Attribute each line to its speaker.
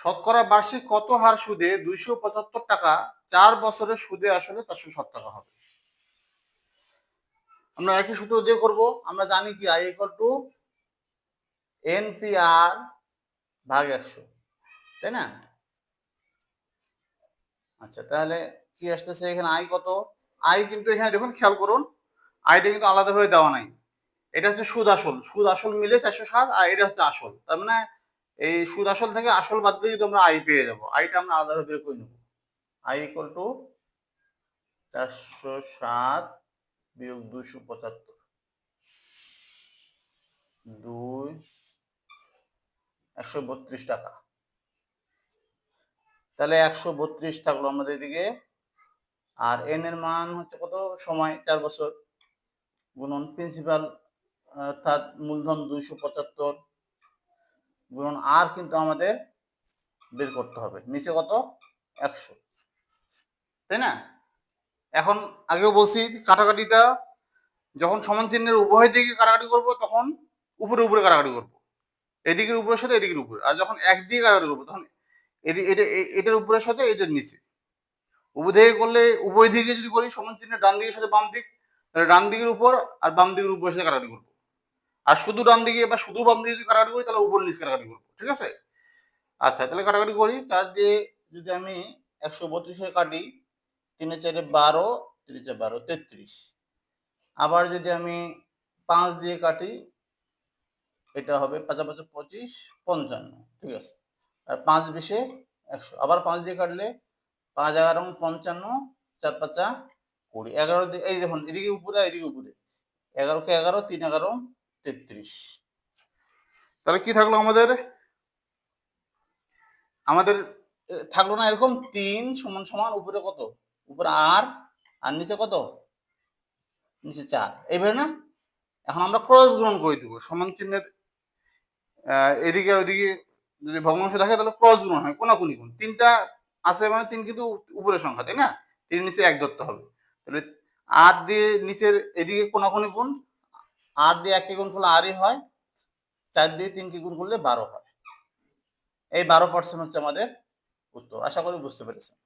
Speaker 1: শতকরা বার্ষিক কত হার সুদে 275 টাকা 4 বছরের সুদে আসলে 407 টাকা হবে? আমরা একই সূত্র দিয়ে করব। আমরা জানি কি আই ইকুয়াল টু এনপিআর ভাগ 100, তাই না? আচ্ছা, তাহলে কি আসতেছে এখানে? আই কত? আই কিন্তু এখানে দেখুন, খেয়াল করুন, আইটা কিন্তু আলাদাভাবে দেওয়া নাই। এটা হচ্ছে সুদ আসল, সুদ আসল মিলে 407, আর এটা হচ্ছে আসল। তার মানে এই সুদ আসল থেকে আসল বাদ দিয়ে যদি আমরা আই পেয়ে যাবো, আইটা আমরা আলাদাভাবে বের করে নেব। আই ইকুয়াল টু 407 বিয়োগ 275, 132 টাকা। তাহলে 132 থাকলো আমাদের এদিকে। আর এন এর মান হচ্ছে কত? সময় 4 বছর, গুণন প্রিন্সিপাল অর্থাৎ মূলধন 275, গুণন আর কিন্তু আমাদের বের করতে হবে নিচে কত? 100, তাই না? এখন আগেও বলছি কাটাকাটিটা যখন সমান চিহ্নের উভয় দিকে কাটাকাটি করব তখন উপরে উপরে কাটাকাটি করব, এদিকের উপরের সাথে এদিকের উপরে। আর যখন একদিকে কাটাকাটি করবো তখন এটার উপরের সাথে এটার নিচে। উভয় দিকে করলে, উভয় দিকে যদি করি সমান চিহ্নের ডান দিকের সাথে বাম দিক, তাহলে ডান দিকের উপর আর বাম দিকের উপরের সাথে কাটাকাটি করবো। আর শুধু ডান দিকে বা শুধু বাম দিকে যদি কাটাকাটি করি তাহলে উপর নিচ কাটাকাটি করবো, ঠিক আছে? আচ্ছা, তাহলে কাটাকাটি করি। 4 দিয়ে যদি আমি 132 কাটি, 3 4 12, 3 4 12 33। আবার যদি আমি 5 দিয়ে কাটি, এটা হবে 5 5 25, 55, ঠিক আছে? আর 5 20 100। আবার 5 দিয়ে কাটলে 5 11 55, 4 5 20, 11 দিয়ে, এই দেখুন এদিকে উপরে আর এদিকে উপরে, 11 কে 11, 3 11 33। তাহলে কি থাকলো আমাদের? আমাদের থাকলো না এরকম 3 সমান সমান উপরে কত? উপরে আর নিচে কত? নিচে 4, এইভাবে না? এখন আমরা ক্রস গুণন করে দিব সমান চিহ্নের এদিকে আর ওইদিকে যদি ভগ্নাংশ থাকে তাহলে ক্রস গুণন হয়, কোনাকুনি গুণ। 3টা আছে মানে 3 কিন্তু উপরের সংখ্যা, তাই না? 3 নিচে 1 ধরতে হবে। তাহলে 8 দিয়ে নিচের এদিকে কোনাকুনি গুণ, 8 দিয়ে 1 কে গুণ করলে আরই হয়, 4 দিয়ে 3 কে গুণ করলে 12 হয়। এই 12% হচ্ছে আমাদের উত্তর। আশা করি বুঝতে পেরেছেন।